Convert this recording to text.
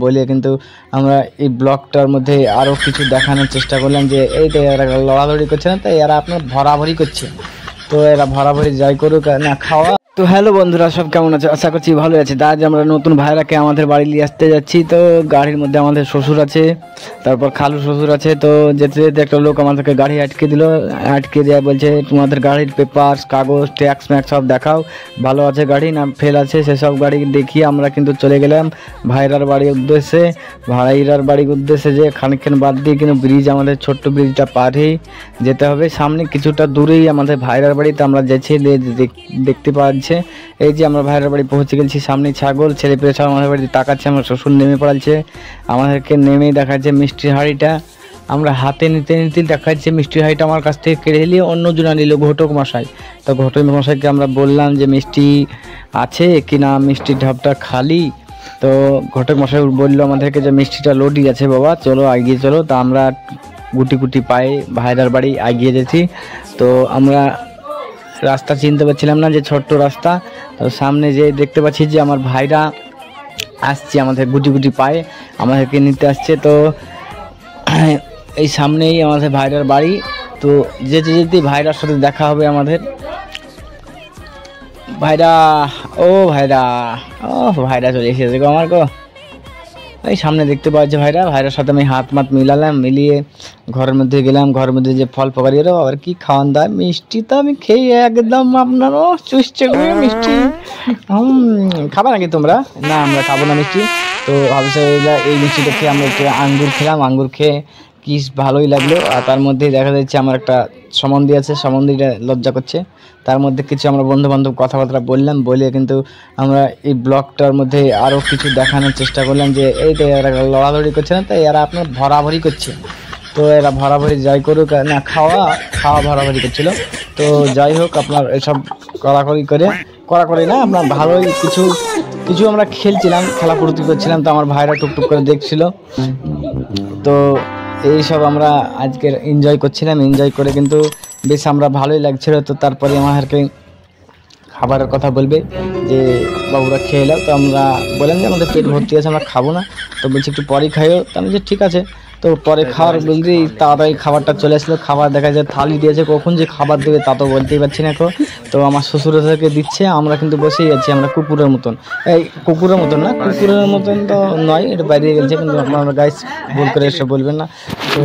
বলে কিন্তু আমরা এই ব্লগটার মধ্যে আরও কিছু দেখানোর চেষ্টা করলাম যে এই তো এরা লড়ালড়ি করছে না, তো এরা আপনার ভরাভরি করছে। তো এরা ভরাভরি যাই করুক না খাওয়া। তো হ্যালো বন্ধুরা, সব কেমন আছে? আশা করছি ভালো আছে। আজ আমরা নতুন ভাইরাকে আমাদের বাড়ি নিয়ে আসতে যাচ্ছি। তো গাড়ির মধ্যে আমাদের শ্বশুর আছে, তারপর খালু শ্বশুর আছে। তো যেতে যেতে একটা লোক আমাদেরকে গাড়ি আটকে দিল, আটকে দেওয়া বলছে তোমাদের গাড়ির পেপার কাগজ ট্যাক্স ম্যাক্স সব দেখাও, ভালো আছে গাড়ি না ফেল আছে, সেসব গাড়ি দেখিয়ে আমরা কিন্তু চলে গেলাম ভাইরার বাড়ির উদ্দেশ্যে। ভাইরার বাড়ির উদ্দেশ্যে যে খানিকক্ষণ বাদ দিয়ে কিন্তু ব্রিজ, আমাদের ছোট্ট ব্রিজটা পারেই যেতে হবে। সামনে কিছুটা দূরেই আমাদের ভাইরার বাড়িতে আমরা যাচ্ছি, দেখতে পাচ্ছি এই যে আমরা ভাইরার বাড়ি পৌঁছে গেছি। সামনে ছাগল ছেলে পেলে সব আমাদের বাড়িতে তাকাচ্ছে। আমার শ্বশুর নেমে পড়াচ্ছে, আমাদেরকে নেমেই দেখাচ্ছে মিষ্টির হাঁড়িটা। আমরা হাতে নিতে নিতে দেখাচ্ছে মিষ্টির হাঁড়িটা আমার কাছ থেকে কেড়ে নিয়ে অন্যজনা নিল, ঘটক মশাই। তো ঘটক মশাইকে আমরা বললাম যে মিষ্টি আছে কি না, মিষ্টির ঢাবটা খালি। তো ঘটক মশাই বললো আমাদেরকে যে মিষ্টিটা লোডই আছে বাবা, চলো এগিয়ে চলো। তা আমরা গুটি গুটি পায়ে ভাইরার বাড়ি এগিয়ে যেছি। তো আমরা রাস্তা চিনতে পারছিলাম না, যে ছোট্ট রাস্তা। তো সামনে যে দেখতে পাচ্ছি যে আমার ভাইরা আসছে, আমাদের গুটি গুটি পায়ে আমাদেরকে নিতে আসছে। তো এই সামনেই আমাদের ভাইরার বাড়ি। তো যেতে যেতে ভাইরার সাথে দেখা হবে আমাদের। ভাইরা, ও ভাইরা, ও ভাইরা চলে এসেছে গো আমার গো। এই সামনে দেখতে পাচ্ছি ভাইরার সাথে আমি হাত মাত মিলালাম, মিলিয়ে ঘরের মধ্যে গেলাম। ঘরের মধ্যে যে ফল পকারি এরও আবার কি খাওয়ান দায়, মিষ্টি তো আমি খেয়ে একদম আপনারও চুষছে মিষ্টি। খাবা নাকি তোমরা? না আমরা খাবো না মিষ্টি। তো ভাবছে এই মিষ্টিটা খেয়ে আমরা একটু আঙ্গুর খেলাম, আঙ্গুর খেয়ে কি ভালোই লাগলো। আর তার মধ্যেই দেখা যাচ্ছে আমার একটা সম্বন্ধী আছে, সম্বন্ধীটা লজ্জা করছে। তার মধ্যে কিছু আমরা বন্ধু বান্ধব কথাবার্তা বললাম, বলে কিন্তু আমরা এই ব্লগটার মধ্যে আরও কিছু দেখানোর চেষ্টা করলাম যে এই তো এরা লড়ালড়ি করছে না, তো এরা আপনার ভরাভরি করছে। তো এরা ভরাভরি যাই করুক না খাওয়া ভরাভরি করছিল। তো যাই হোক, আপনার এসব কড়াকড়ি না, আপনার ভালোই কিছু আমরা খেলছিলাম, খেলা ফুর্তি করছিলাম। তো আমার ভাইরা টুকটুক করে দেখছিল। তো এইসব আমরা আজকের এনজয় করছিলাম, এনজয় করে কিন্তু বেশ আমরা ভালোই লাগছিল। তো তারপরে আমাদেরকে খাবারের কথা বলবে যে বাবুরা খেয়ে এলাম। তো আমরা বললাম যে আমাদের পেট ভর্তি আছে, আমরা খাবো না। তো বলছি একটু পরেই খাইও। তো আমি যে ঠিক আছে। তো পরে খাওয়ার বলতেই তাড়াতাড়ি খাবারটা চলে আসলো। খাবার দেখা যায় থালি দিয়েছে, কখন যে খাবার দেবে তা তো বলতেই পারছি না এখন। তো আমার শ্বশুর থেকে দিচ্ছে, আমরা কিন্তু বসেই আছি। আমরা কুকুরের মতন, এই কুকুরের মতন না, কুকুরের মতন তো নয়, এটা বাইরে গেছে, কিন্তু আপনারা গাইস ভুল করে এসে বলবেন না। তো